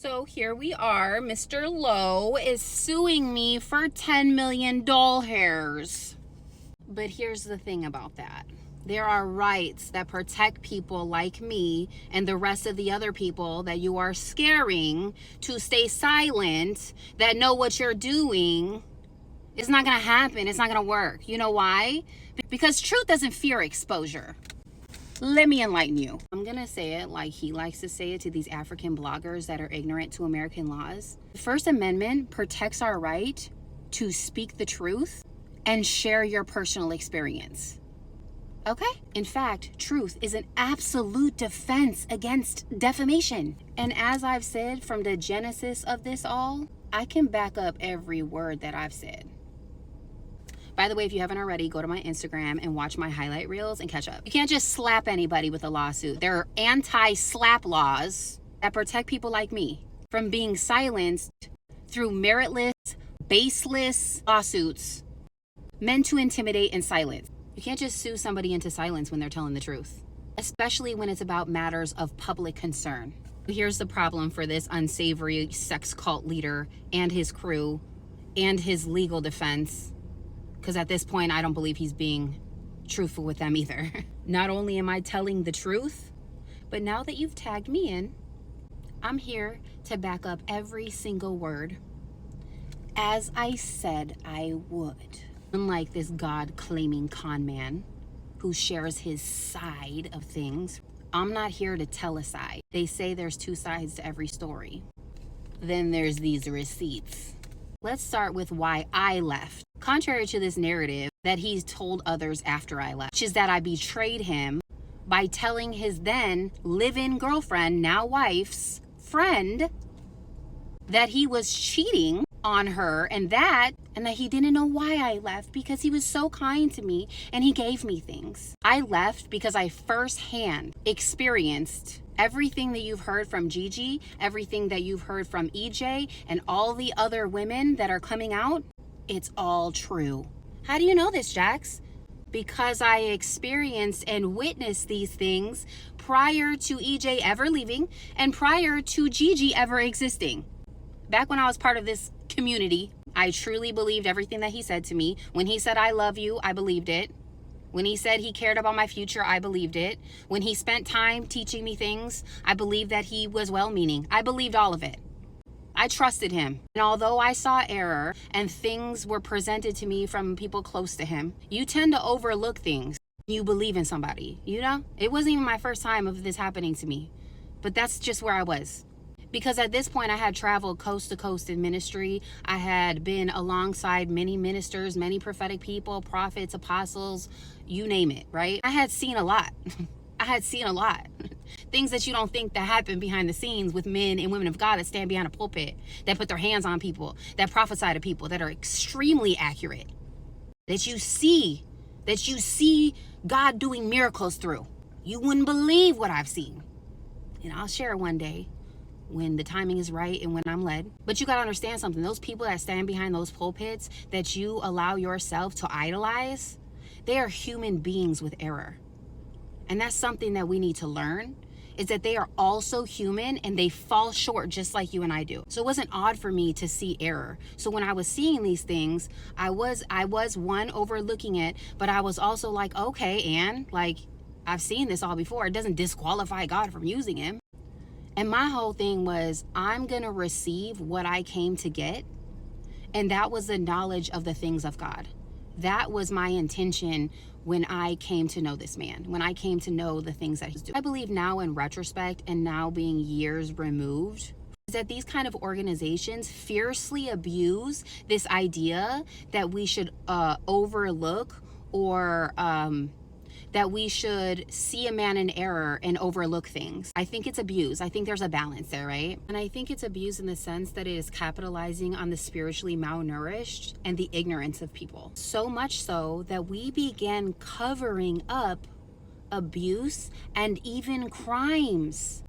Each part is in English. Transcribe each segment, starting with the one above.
So here we are. Mr. Lowe is suing me for 10 million doll hairs. But here's the thing about that. There are rights that protect people like me and the rest of the other people that you are scaring to stay silent, that know what you're doing. It's not going to happen. It's not going to work. You know why? Because truth doesn't fear exposure. Let me enlighten you. I'm going to say it like he likes to say it to these African bloggers that are ignorant to American laws. The First Amendment protects our right to speak the truth and share your personal experience. Okay? In fact, truth is an absolute defense against defamation. And as I've said from the genesis of this all, I can back up every word that I've said. By the way, if you haven't already, go to my Instagram and watch my highlight reels and catch up. You can't just slap anybody with a lawsuit. There are anti-slap laws that protect people like me from being silenced through meritless, baseless lawsuits meant to intimidate and silence. You can't just sue somebody into silence when they're telling the truth, especially when it's about matters of public concern. Here's the problem for this unsavory sex cult leader and his crew and his legal defense. Because at this point, I don't believe he's being truthful with them either. Not only am I telling the truth, but now that you've tagged me in, I'm here to back up every single word, as I said I would. Unlike this God-claiming con man who shares his side of things, I'm not here to tell a side. They say there's two sides to every story. Then there's these receipts. Let's start with why I left. Contrary to this narrative that he's told others after I left, which is that I betrayed him by telling his then live-in girlfriend, now wife's friend, that he was cheating on her and that he didn't know why I left because he was so kind to me and he gave me things. I left because I firsthand experienced everything that you've heard from Gigi, everything that you've heard from EJ, and all the other women that are coming out. It's all true. How do you know this, Jax? Because I experienced and witnessed these things prior to EJ ever leaving and prior to Gigi ever existing. Back when I was part of this community, I truly believed everything that he said to me. When he said, I love you, I believed it. When he said he cared about my future, I believed it. When he spent time teaching me things, I believed that he was well-meaning. I believed all of it. I trusted him. And although I saw error and things were presented to me from people close to him, you tend to overlook things. You believe in somebody, you know? It wasn't even my first time of this happening to me, but that's just where I was. Because at this point, I had traveled coast to coast in ministry. I had been alongside many ministers, many prophetic people, prophets, apostles, you name it, right? I had seen a lot. Things that you don't think that happen behind the scenes with men and women of God that stand behind a pulpit, that put their hands on people, that prophesy to people, that are extremely accurate, that you see God doing miracles through. You wouldn't believe what I've seen. And I'll share it one day when the timing is right and when I'm led. But you got to understand something. Those people that stand behind those pulpits that you allow yourself to idolize, they are human beings with error. And that's something that we need to learn, is that they are also human and they fall short just like you and I do. So it wasn't odd for me to see error. So when I was seeing these things, I was one, overlooking it, but I was also like, okay, Ann, like, I've seen this all before. It doesn't disqualify God from using him. And my whole thing was, I'm going to receive what I came to get. And that was the knowledge of the things of God. That was my intention when I came to know this man, when I came to know the things that he's doing. I believe now in retrospect and now being years removed, is that these kind of organizations fiercely abuse this idea that we should overlook or that we should see a man in error and overlook things. I think it's abuse. I think there's a balance there, right? And I think it's abuse in the sense that it is capitalizing on the spiritually malnourished and the ignorance of people. So much so that we began covering up abuse and even crimes.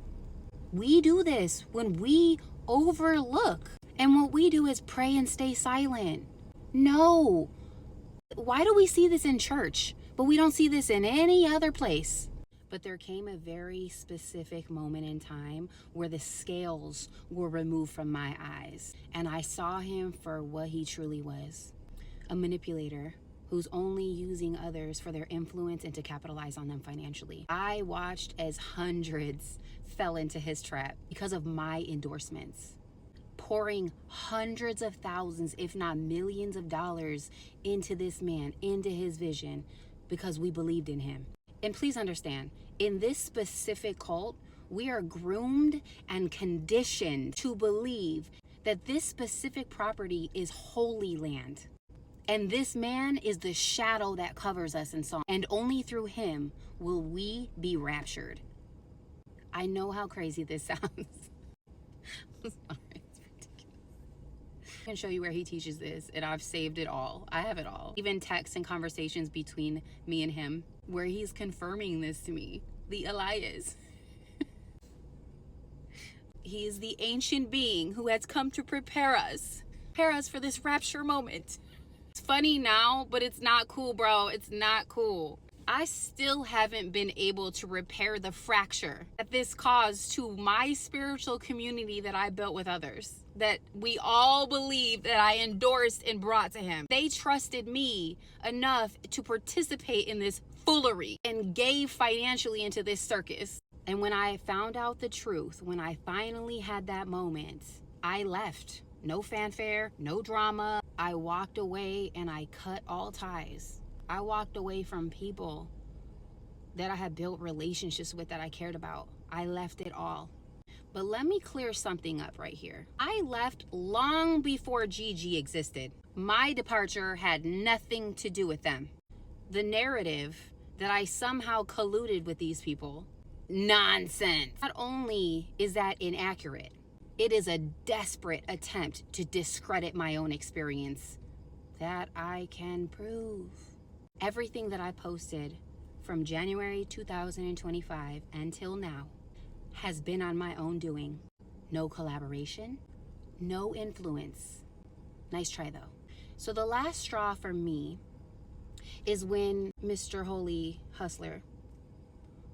We do this when we overlook. And what we do is pray and stay silent. No. Why do we see this in church, but we don't see this in any other place? But there came a very specific moment in time where the scales were removed from my eyes, and I saw him for what he truly was, a manipulator who's only using others for their influence and to capitalize on them financially. I watched as hundreds fell into his trap because of my endorsements, pouring hundreds of thousands, if not millions of dollars into this man, into his vision, because we believed in him. And please understand, in this specific cult, we are groomed and conditioned to believe that this specific property is holy land. And this man is the shadow that covers us in song. And only through him will we be raptured. I know how crazy this sounds. I'm sorry, it's ridiculous. I can show you where he teaches this, and I've saved it all. I have it all. Even texts and conversations between me and him where he's confirming this to me. The Elias. He is the ancient being who has come to prepare us for this rapture moment. It's funny now, but it's not cool, bro. It's not cool. I still haven't been able to repair the fracture that this caused to my spiritual community that I built with others, that we all believe that I endorsed and brought to him. They trusted me enough to participate in this foolery and gave financially into this circus. And when I found out the truth, when I finally had that moment, I left. No fanfare, no drama. I walked away and I cut all ties. I walked away from people that I had built relationships with that I cared about. I left it all. But let me clear something up right here. I left long before Gigi existed. My departure had nothing to do with them. The narrative that I somehow colluded with these people, nonsense. Not only is that inaccurate, it is a desperate attempt to discredit my own experience that I can prove. Everything that I posted from January 2025 until now has been on my own doing. No collaboration, no influence. Nice try though. So the last straw for me is when Mr. Holy Hustler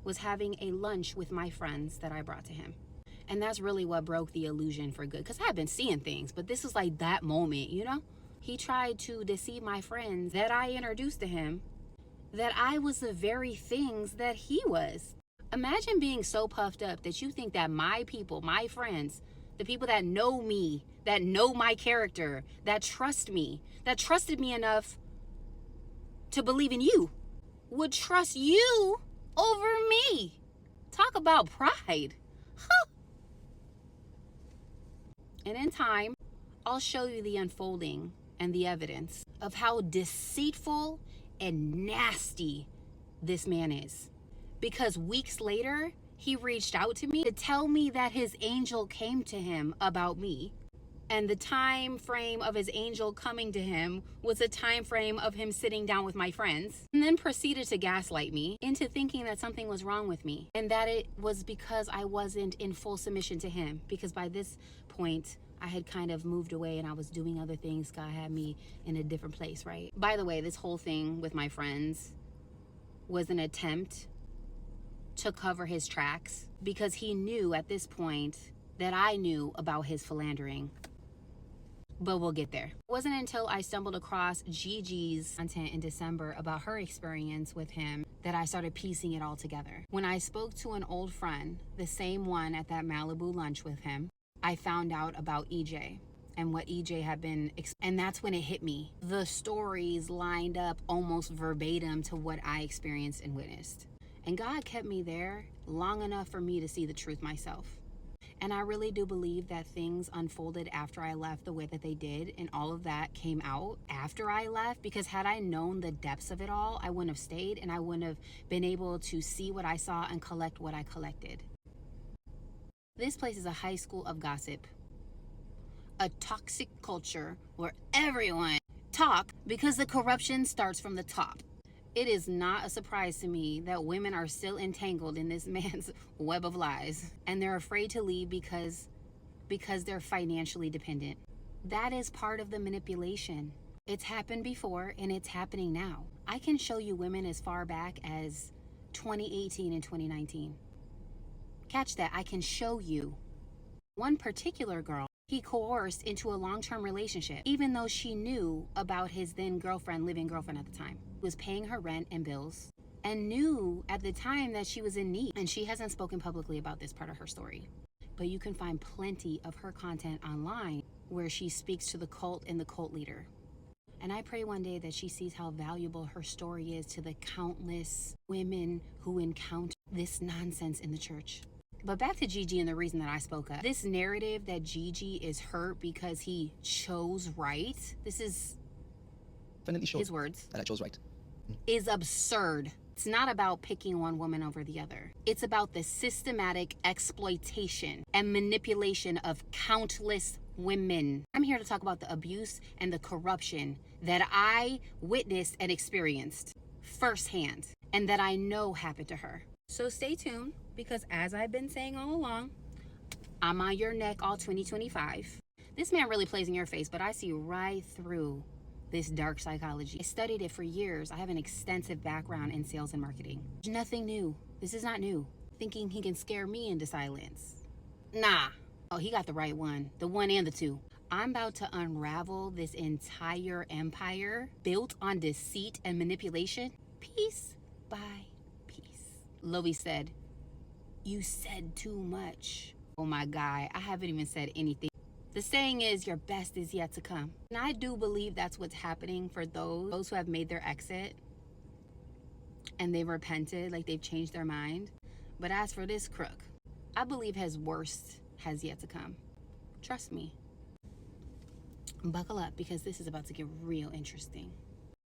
was having a lunch with my friends that I brought to him. And that's really what broke the illusion for good, because I had been seeing things, but this was like that moment, you know? He tried to deceive my friends that I introduced to him, that I was the very things that he was. Imagine being so puffed up that you think that my people, my friends, the people that know me, that know my character, that trust me, that trusted me enough to believe in you, would trust you over me. Talk about pride. Huh. And in time, I'll show you the unfolding and the evidence of how deceitful and nasty this man is. Because weeks later, he reached out to me to tell me that his angel came to him about me. And the time frame of his angel coming to him was a time frame of him sitting down with my friends, and then proceeded to gaslight me into thinking that something was wrong with me, and that it was because I wasn't in full submission to him, because by this point I had kind of moved away and I was doing other things. God had me in a different place, right? By the way, this whole thing with my friends was an attempt to cover his tracks, because he knew at this point that I knew about his philandering. But we'll get there. It wasn't until I stumbled across Gigi's content in December about her experience with him that I started piecing it all together. When I spoke to an old friend, the same one at that Malibu lunch with him, I found out about EJ and what EJ had been, and that's when it hit me. The stories lined up almost verbatim to what I experienced and witnessed. And God kept me there long enough for me to see the truth myself. And I really do believe that things unfolded after I left the way that they did, and all of that came out after I left, because had I known the depths of it all, I wouldn't have stayed, and I wouldn't have been able to see what I saw and collect what I collected. This place is a high school of gossip, a toxic culture where everyone talk because the corruption starts from the top. It is not a surprise to me that women are still entangled in this man's web of lies, and they're afraid to leave because they're financially dependent. That is part of the manipulation. It's happened before and it's happening now. I can show you women as far back as 2018 and 2019. Catch that. I can show you. One particular girl, he coerced into a long-term relationship, even though she knew about his then girlfriend, living girlfriend at the time, who was paying her rent and bills, and knew at the time that she was in need. And she hasn't spoken publicly about this part of her story. But you can find plenty of her content online where she speaks to the cult and the cult leader. And I pray one day that she sees how valuable her story is to the countless women who encounter this nonsense in the church. But back to Gigi and the reason that I spoke up. This narrative that Gigi is hurt because he chose right, this is his words, that I chose right, is absurd. It's not about picking one woman over the other. It's about the systematic exploitation and manipulation of countless women. I'm here to talk about the abuse and the corruption that I witnessed and experienced firsthand, and that I know happened to her. So stay tuned, because as I've been saying all along, I'm on your neck all 2025. This man really plays in your face, but I see right through this dark psychology. I studied it for years. I have an extensive background in sales and marketing. There's nothing new. This is not new. Thinking he can scare me into silence. Nah. Oh, he got the right one. The one and the two. I'm about to unravel this entire empire built on deceit and manipulation, piece by piece. Lovy said, "You said too much." Oh my guy, I haven't even said anything. The saying is, your best is yet to come. And I do believe that's what's happening for those who have made their exit and they've repented, like they've changed their mind. But as for this crook, I believe his worst has yet to come. Trust me. Buckle up, because this is about to get real interesting.